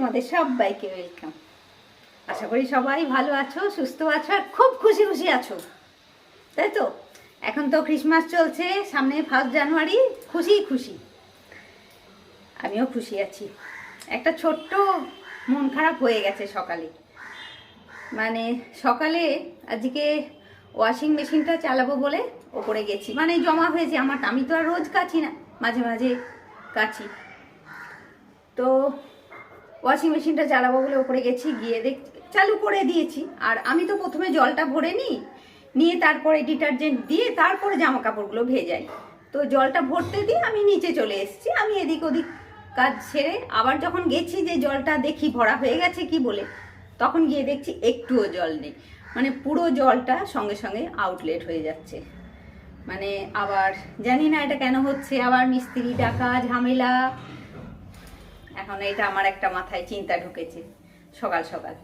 তোমাদের সবাইকে ওয়েলকাম। আশা করি সবাই ভালো আছো, সুস্থ আছো আর খুব খুশি খুশি আছো, তাই তো? এখন তো ক্রিসমাস চলছে, সামনে 1 জানুয়ারি, খুশি খুশি। আমিও খুশি আছি। একটা ছোট্ট মন খারাপ হয়ে গেছে সকালে, মানে সকালে আজকে ওয়াশিং মেশিনটা চালাবো বলে ওপরে গেছি, মানে জমা হয়েছে আমার, আমি তো আর রোজ কাচি না, মাঝে মাঝে কাচি। তো ওয়াশিং মেশিনটা চালাবো বলে ওপরে গেছি, গিয়ে চালু করে দিয়েছি। আর আমি তো প্রথমে জলটা ভরে নিয়ে তারপরে ডিটারজেন্ট দিয়ে তারপরে জামা কাপড়গুলো ভেজাই। তো জলটা ভরতে দিয়ে আমি নিচে চলে এসেছি। আমি এদিক ওদিক কাজ সেরে আবার যখন গেছি যে জলটা দেখি ভরা হয়ে গেছে কি বলে, তখন গিয়ে দেখছি একটুও জল নেই, মানে পুরো জলটা সঙ্গে সঙ্গে আউটলেট হয়ে যাচ্ছে। মানে আবার জানি না এটা কেন হচ্ছে, আবার মিস্ত্রি ডাকা ঝামেলা। এখন এটা আমার একটা মাথায় চিন্তা ঢুকেছে সকাল সকাল।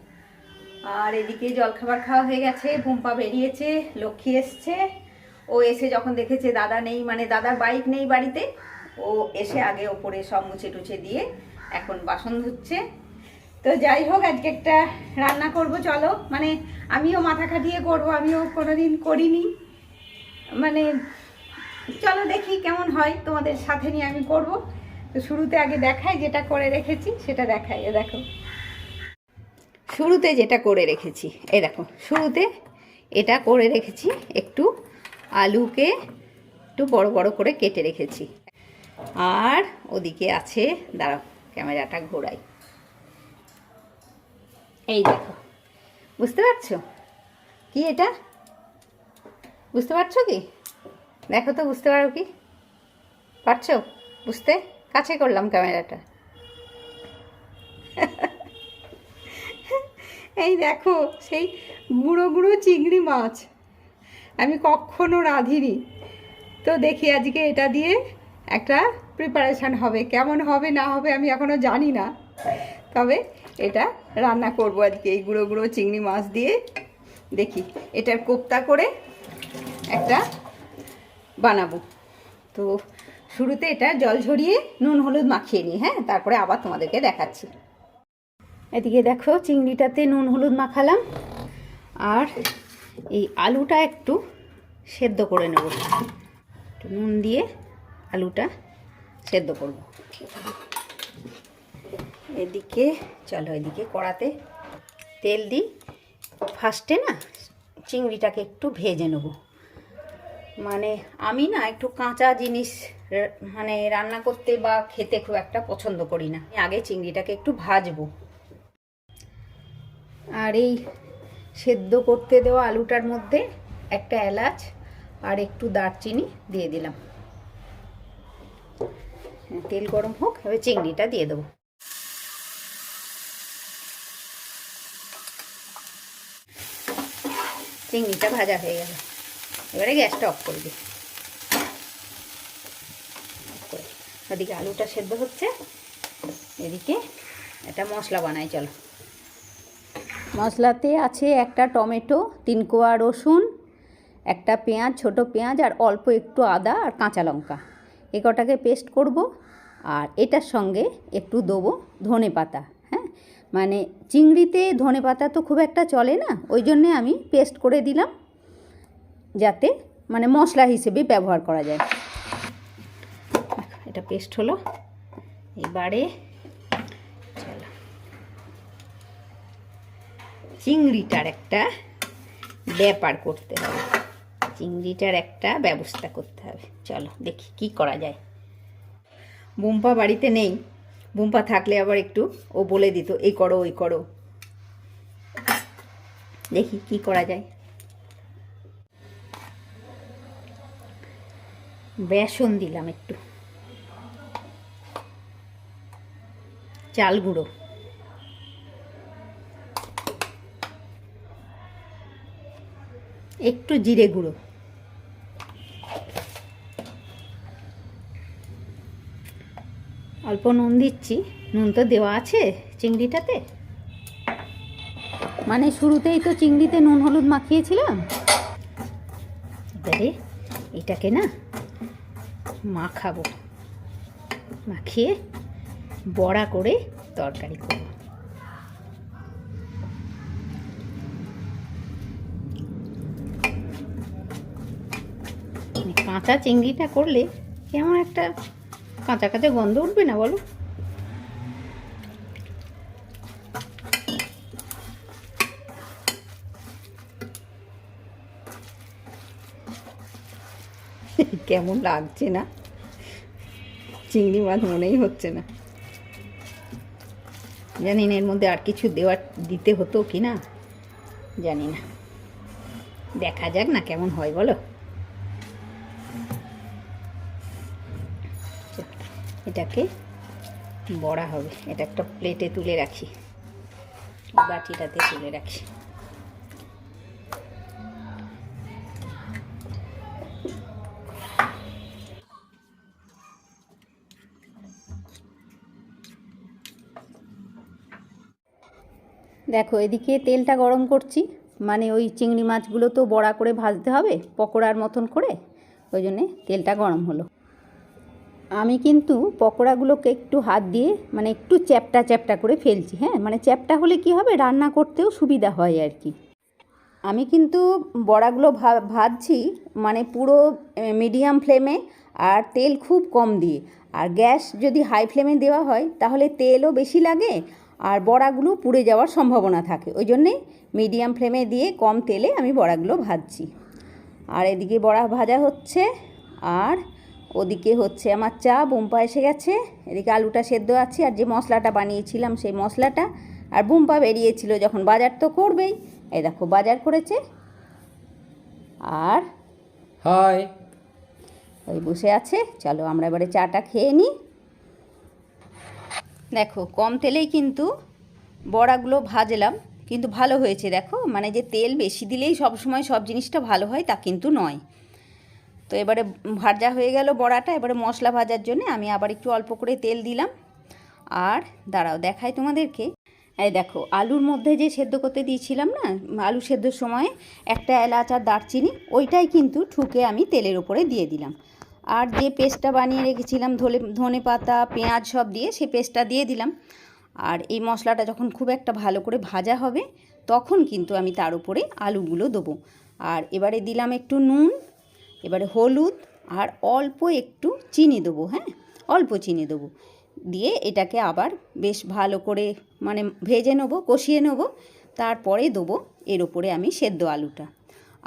আর এদিকে জলখাবার খাওয়া হয়ে গেছে, পুম্পা বেরিয়েছে, লক্ষ্মী এসছে। ও এসে যখন দেখেছে দাদা নেই, মানে দাদার বাইক নেই বাড়িতে, ও এসে আগে ওপরে সব মুছে টুছে দিয়ে এখন বাসন ধুচ্ছে। তো যাই হোক, আজকে একটা রান্না করব, চলো। মানে আমিও মাথা খাটিয়ে করবো, আমিও কোনোদিন করিনি, মানে চলো দেখি কেমন হয়, তোমাদের সাথে নিয়ে আমি করব। তো শুরুতে আগে দেখাই যেটা করে রেখেছি, সেটা দেখাই। এ দেখো শুরুতে যেটা করে রেখেছি, এই দেখো শুরুতে এটা করে রেখেছি, একটু আলুকে একটু বড় বড় করে কেটে রেখেছি। আর ওদিকে আছে, দাঁড়াও ক্যামেরাটা ঘোরাই, এই দেখো, বুঝতে পারছো কি এটা? বুঝতে পারছো কি? দেখো তো, বুঝতে পারো কি? পারছো বুঝতে? কাছে করলাম ক্যামেরাটা। এই দেখো সেই গুঁড়ো গুঁড়ো চিংড়ি মাছ, আমি কখনো রাঁধিনি। তো দেখি আজকে এটা দিয়ে একটা প্রিপারেশান হবে, কেমন হবে না হবে আমি এখনও জানি না, তবে এটা রান্না করব আজকে এই গুঁড়ো গুঁড়ো চিংড়ি মাছ দিয়ে। দেখি এটার কোপ্তা করে একটা বানাবো। তো শুরুতে এটা জল ঝরিয়ে নুন হলুদ মাখিয়ে নিই, হ্যাঁ, তারপরে আবার তোমাদেরকে দেখাচ্ছি। এদিকে দেখো চিংড়িটাতে নুন হলুদ মাখালাম, আর এই আলুটা একটু সেদ্ধ করে নেব, একটু নুন দিয়ে আলুটা সেদ্ধ করব। এদিকে চলো, এদিকে কড়াতে তেল দিই। ফার্স্টে না চিংড়িটাকে একটু ভেজে নেব, মানে আমি না একটু কাঁচা জিনিস মানে রান্না করতে বা খেতে খুব একটা পছন্দ করি না। আগে চিংড়িটাকে একটু ভাজবো। আর এই সেদ্ধ করতে দেওয়া আলুটার মধ্যে একটা এলাচ আর একটু দারচিনি দিয়ে দিলাম। তেল গরম হোক, এবার চিংড়িটা দিয়ে দেবো। চিংড়িটা ভাজা হয়ে গেল, এবারে গ্যাসটা অফ করে দিই। ওদিকে আলুটা সেদ্ধ হচ্ছে, এদিকে একটা মশলা বানাই, চলো। মশলাতে আছে একটা টমেটো, 3 কোয়া রসুন, একটা পেঁয়াজ, ছোট পেঁয়াজ, আর অল্প একটু আদা আর কাঁচা লঙ্কা। এ কটাকে পেস্ট করব। আর এটার সঙ্গে একটু দেবো ধনে পাতা, হ্যাঁ, মানে চিংড়িতে ধনে পাতা তো খুব একটা চলে না, ওই জন্যে আমি পেস্ট করে দিলাম, যাতে মানে মশলা হিসেবে ব্যবহার করা যায়। এটা পেস্ট হলো, এবারে চলো চিংড়িটার একটা ব্যাপার করতে হবে, চিংড়িটার একটা ব্যবস্থা করতে হবে। চলো দেখি কি করা যায়। বুম্পা বাড়িতে নেই, বুম্পা থাকলে আবার একটু ও বলে দিত এই করো ওই করো, দেখি কি করা যায়। বেসন দিলাম, একটু চাল গুঁড়ো, একটু জিরে গুঁড়ো, অল্প নুন দিচ্ছি, নুন তো দেওয়া আছে চিংড়িটাতে, মানে শুরুতেই তো চিংড়িতে নুন হলুদ মাখিয়েছিলাম। এবারে এটাকে না মাখাবো, মাখিয়ে বড়া করে তরকারি করব। কাঁচা চিংড়িটা করলে কেমন একটা কাঁচা কাঁচা গন্ধ উঠবে না বলো? কেমন লাগছে না? চিংড়ি মাছ মনেই হচ্ছে না। জানি না এর মধ্যে আর কিছু দিতে হতো কি না, জানি না। দেখা যাক না কেমন হয় বলো। এটাকে বড়া হবে, এটা একটা প্লেটে তুলে রাখি, বাটিটাতে তুলে রাখি। দেখো এদিকে তেলটা গরম করছি, মানে ওই চিংড়ি মাছগুলো তো বড়া করে ভাজতে হবে পকোড়ার মতন করে, ওই জন্যে তেলটা গরম হলো। আমি কিন্তু পকোড়াগুলোকে একটু হাত দিয়ে মানে একটু চ্যাপটা চ্যাপটা করে ফেলছি। হ্যাঁ, মানে চ্যাপটা হলে কি হবে, রান্না করতেও সুবিধা হয় আর কি। আমি কিন্তু বড়াগুলো ভাজছি মানে পুরো মিডিয়াম ফ্লেমে, আর তেল খুব কম দিয়ে। আর গ্যাস যদি হাই ফ্লেমে দেওয়া হয় তাহলে তেলও বেশি লাগে আর বড়াগুলো পুড়ে যাওয়ার সম্ভাবনা থাকে। ওই জন্যে মিডিয়াম ফ্লেমে দিয়ে কম তেলে আমি বড়াগুলো ভাজছি। আর এদিকে বড়া ভাজা হচ্ছে, আর ওদিকে হচ্ছে আমার চা। বুম্পা এসে গেছে, এদিকে আলুটা সেদ্ধ আছে, আর যে মশলাটা বানিয়েছিলাম সেই মশলাটা। আর বুম্পা বেরিয়েছিল যখন, বাজার তো করবেই। এই দেখো বাজার করেছে, আর হাই ওই বসে আছে। চলো আমরা এবারে চাটা খেয়ে নিই। দেখো কম তেলেই কিন্তু বড়াগুলো ভাজলাম, কিন্তু ভালো হয়েছে। দেখো মানে যে তেল বেশি দিলেই সবসময় সব জিনিসটা ভালো হয় তা কিন্তু নয়। তো এবারে ভাজা হয়ে গেল বড়াটা। এবারে মশলা ভাজার জন্য আমি আবার একটু অল্প করে তেল দিলাম। আর দাঁড়াও দেখাই তোমাদেরকে। এই দেখো আলুর মধ্যে যে সেদ্ধ করতে দিয়েছিলাম না, আলু সেদ্ধর সময় একটা এলাচ আর দারচিনি, ওইটাই কিন্তু ঠুকে আমি তেলের উপরে দিয়ে দিলাম। আর যে পেস্টটা বানিয়ে রেখেছিলাম ধনে পাতা পেঁয়াজ সব দিয়ে, সেই পেস্টটা দিয়ে দিলাম। আর এই মশলাটা যখন খুব একটা ভালো করে ভাজা হবে তখন কিন্তু আমি তার উপরে আলুগুলো দেবো। আর এবারে দিলাম একটু নুন, এবারে হলুদ, আর অল্প একটু চিনি দেবো। হ্যাঁ, অল্প চিনি দেবো, দিয়ে এটাকে আবার বেশ ভালো করে মানে ভেজে নেবো, কষিয়ে নেবো। তারপরে দেবো এর ওপরে আমি সেদ্ধ আলুটা।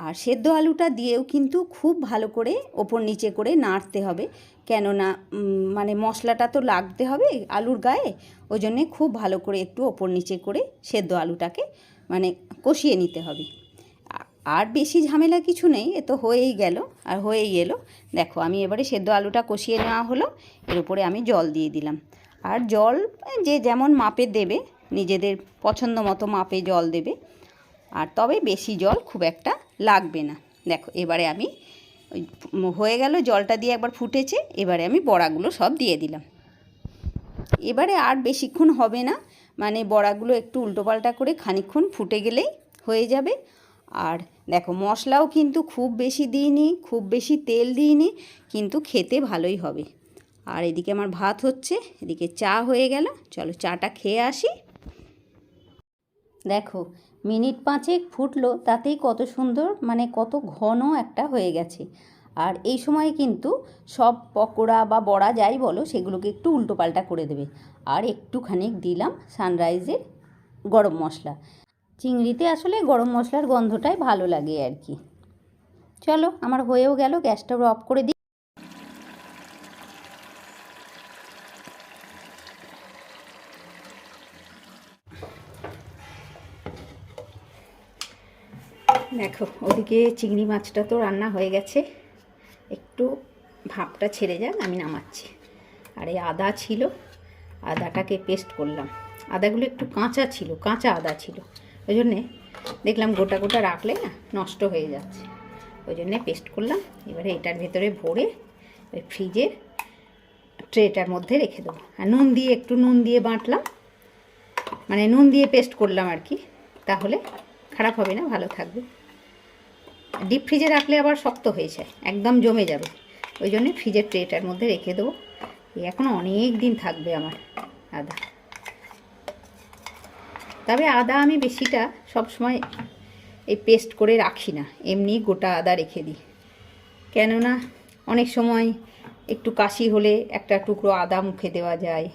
আর সেদ্ধ আলুটা দিয়েও কিন্তু খুব ভালো করে ওপর নিচে করে নাড়তে হবে, কেননা মানে মশলাটা তো লাগতে হবে আলুর গায়ে। ওই জন্যে খুব ভালো করে একটু ওপর নিচে করে সেদ্ধ আলুটাকে মানে কষিয়ে নিতে হবে। আর বেশি ঝামেলা কিছু নেই, এ তো হয়েই গেল আর হয়েই এলো। দেখো আমি এবারে সেদ্ধ আলুটা কষিয়ে নেওয়া হলো, এর উপরে আমি জল দিয়ে দিলাম। আর জল যে যেমন মাপে দেবে, নিজেদের পছন্দ মতো মাপে জল দেবে। আর তবে বেশি জল খুব একটা লাগবে না। দেখো এবারে আমি হয়ে গেল, জলটা দিয়ে একবার ফুটেছে, এবারে আমি বড়াগুলো সব দিয়ে দিলাম। এবারে আর বেশিক্ষণ হবে না, মানে বড়াগুলো একটু উল্টোপাল্টা করে খানিকক্ষণ ফুটে গেলেই হয়ে যাবে। আর দেখো মশলাও কিন্তু খুব বেশি দিইনি, খুব বেশি তেল দিইনি, কিন্তু খেতে ভালোই হবে। আর এদিকে আমার ভাত হচ্ছে, এদিকে চা হয়ে গেল। চলো চাটা খেয়ে আসি। দেখো মিনিট 5 ফুটলো, তাতেই কত সুন্দর মানে কত ঘন একটা হয়ে গেছে। আর এই সময় কিন্তু সব পকোড়া বা বড়া যাই বলো সেগুলোকে একটু উল্টোপাল্টা করে দেবে। আর একটুখানি দিলাম সানরাইজের গরম মশলা। চিংড়িতে আসলে গরম মশলার গন্ধটাই ভালো লাগে আর কি। চলো আমার হয়েও গেল, গ্যাসটা অফ করে দিই। দেখো ওদিকে চিংড়ি মাছটা তো রান্না হয়ে গেছে, একটু ভাপটা ছেড়ে যাক আমি নামাচ্ছি। আর এই আদা ছিল, আদাটাকে পেস্ট করলাম। আদাগুলো একটু কাঁচা ছিল, কাঁচা আদা ছিল, ওই জন্যে দেখলাম গোটা গোটা রাখলে না নষ্ট হয়ে যাচ্ছে, ওই জন্যে পেস্ট করলাম। এবারে এটার ভেতরে ভরে ওই ফ্রিজের ট্রেটার মধ্যে রেখে দেবো। আর একটু নুন দিয়ে বাটলাম, মানে নুন দিয়ে পেস্ট করলাম আর কি, তাহলে খারাপ হবে না, ভালো থাকবে। ডিপ ফ্রিজে রাখলে আবার শক্ত হয়ে যায়, একদম জমে যাবে, ওই জন্যে ফ্রিজের ট্রেটার মধ্যে রেখে দেবো। এখনও অনেক দিন থাকবে আমার আদা। তবে আদা আমি বেশিটা সবসময় এই পেস্ট করে রাখি না, এমনি গোটা আদা রেখে দিই, কেননা অনেক সময় একটু কাশি হলে একটা টুকরো আদা মুখে দেওয়া যায়।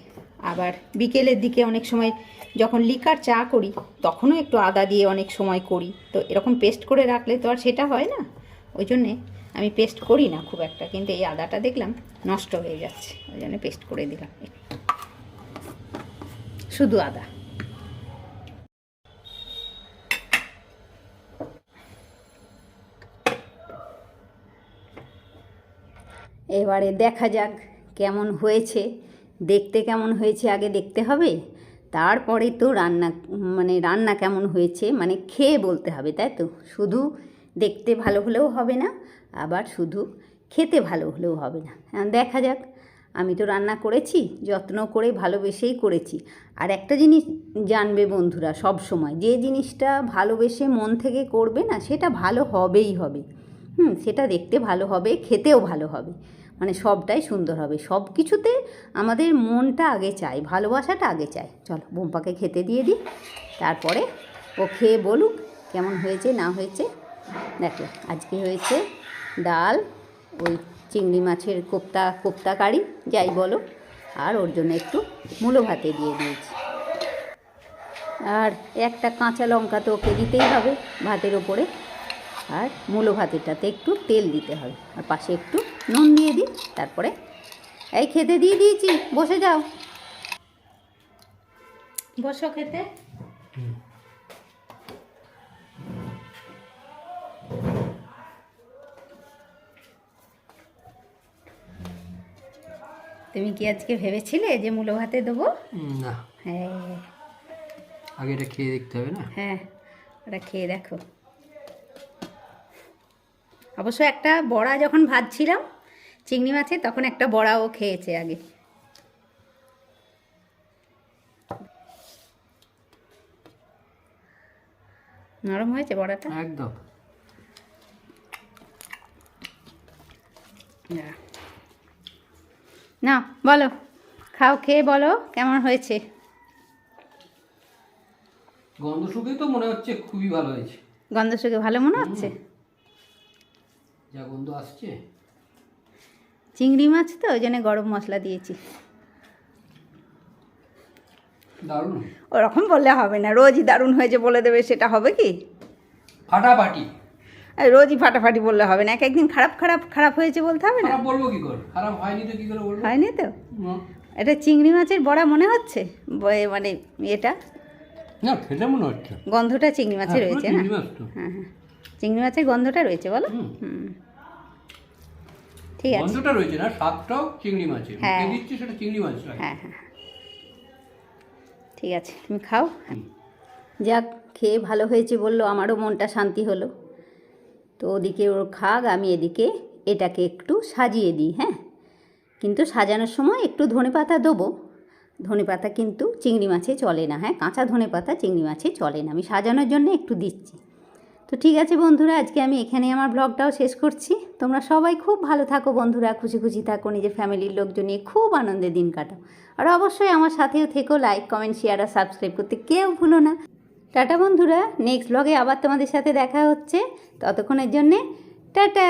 আবার বিকেলের দিকে অনেক সময় যখন লিকার চা করি তখনও একটু আদা দিয়ে অনেক সময় করি। তো এরকম পেস্ট করে রাখলে তো আর সেটা হয় না, ওই জন্যে আমি পেস্ট করি না খুব একটা। কিন্তু এই আদাটা দেখলাম নষ্ট হয়ে যাচ্ছে, ওই জন্য পেস্ট করে দিলাম, শুধু আদা। এবারে দেখা যাক কেমন হয়েছে, দেখতে কেমন হয়েছে আগে দেখতে হবে, তারপরে তো রান্না কেমন হয়েছে মানে খেয়ে বলতে হবে, তাই তো? শুধু দেখতে ভালো হলেও হবে না, আবার শুধু খেতে ভালো হলেও হবে না। দেখা যাক। আমি তো রান্না করেছি, যত্ন করে ভালোবেসেই করেছি। আর একটা জিনিস জানবে বন্ধুরা, সব সময় যে জিনিসটা ভালোবেসে মন থেকে করবে না, সেটা ভালো হবেই হবে। সেটা দেখতে ভালো হবে, খেতেও ভালো হবে, মানে সবটাই সুন্দর হবে। সব কিছুতে আমাদের মনটা আগে চাই, ভালোবাসাটা আগে চাই। চলো বোম্পাকে খেতে দিয়ে দিই, তারপরে ও খেয়ে বলুক কেমন হয়েছে না হয়েছে। দেখো আজকে হয়েছে ডাল, ওই চিংড়ি মাছের কোপ্তা কারি যাই বলো, আর ওর জন্য একটু মূলো ভাতে দিয়ে দিয়েছি। আর একটা কাঁচা লঙ্কা তো ওকে দিতেই হবে ভাতের ওপরে, আর মূলো ভাতেরটাতে একটু তেল দিতে হবে, আর পাশে একটু নুন দিয়ে দিই। তারপরে এই খেতে দিয়ে দিয়েছি, বসে যাও, বসো খেতে। তুমি কি আজকে ভেবেছিলে যে মূলো ভাতে দেবো? না, হ্যাঁ, আগে এটা খেয়ে দেখতে হবে না? হ্যাঁ, ওটা খেয়ে দেখো। অবশ্য একটা বড়া যখন ভাজছিলাম চিংড়ি মাছে, তখন একটা বড়াও খেয়েছে আগে। নরম হয়েছে বড়াটা একদম। না বলো, খাও, খেয়ে বলো কেমন হয়েছে। গন্ধ শুকে তো মনে হচ্ছে খুবই ভালো হয়েছে। গন্ধ শুকে ভালো মনে হচ্ছে? যা গন্ধ আসছে। চিংড়ি মাছ তো ওই জন্য গরম মশলা দিয়েছি। দারুণ। ওরকম বললে হবে না, রোজই দারুণ হয়েছে বলে দেবে, সেটা হবে কি? ফাটাফাটি। রোজই ফাটাফাটি বললে হবে না, এক একদিন খারাপ হয়েছে বলতে হবে না। খারাপ বলবো কি করে? খারাপ হয়নি তো কি করে বলবো? হয়নি তো। এটা চিংড়ি মাছের বড়া মনে হচ্ছে, মানে এটা না, খেতে মনে হচ্ছে গন্ধটা চিংড়ি মাছের রয়েছে না? হ্যাঁ, হ্যাঁ, চিংড়ি মাছের গন্ধটা রয়েছে বলো। ঠিক আছে, গন্ধটা রয়েছে না, স্বাদটাও চিংড়ি মাছের। হ্যাঁ, মুখে দিচ্ছি সেটা চিংড়ি মাছ। হ্যাঁ, ঠিক আছে, তুমি খাও। যাক, খেয়ে ভালো হয়েছে বললো, আমারও মনটা শান্তি হলো। তো ওদিকে ওর খাক, আমি এদিকে এটাকে একটু সাজিয়ে দিই। হ্যাঁ, কিন্তু সাজানোর সময় একটু ধনেপাতা দেবো। ধনেপাতা কিন্তু চিংড়ি মাছে চলে না। হ্যাঁ, কাঁচা ধনেপাতা চিংড়ি মাছে চলে না, আমি সাজানোর জন্য একটু দিচ্ছি। তো ঠিক আছে বন্ধুরা, আজকে আমি এখানে আমার ব্লগটাও শেষ করছি। তোমরা সবাই খুব ভালো থাকো বন্ধুরা, খুশি খুশি থাকো, নিজের ফ্যামিলির লোকজন নিয়ে খুব আনন্দে দিন কাটাও। আর অবশ্যই আমার সাথেও থেকো, লাইক কমেন্ট শেয়ার আর সাবস্ক্রাইব করতে কেউ ভুলো না। টাটা বন্ধুরা, নেক্সট ব্লগে আবার তোমাদের সাথে দেখা হচ্ছে, ততক্ষণের জন্যে টাটা।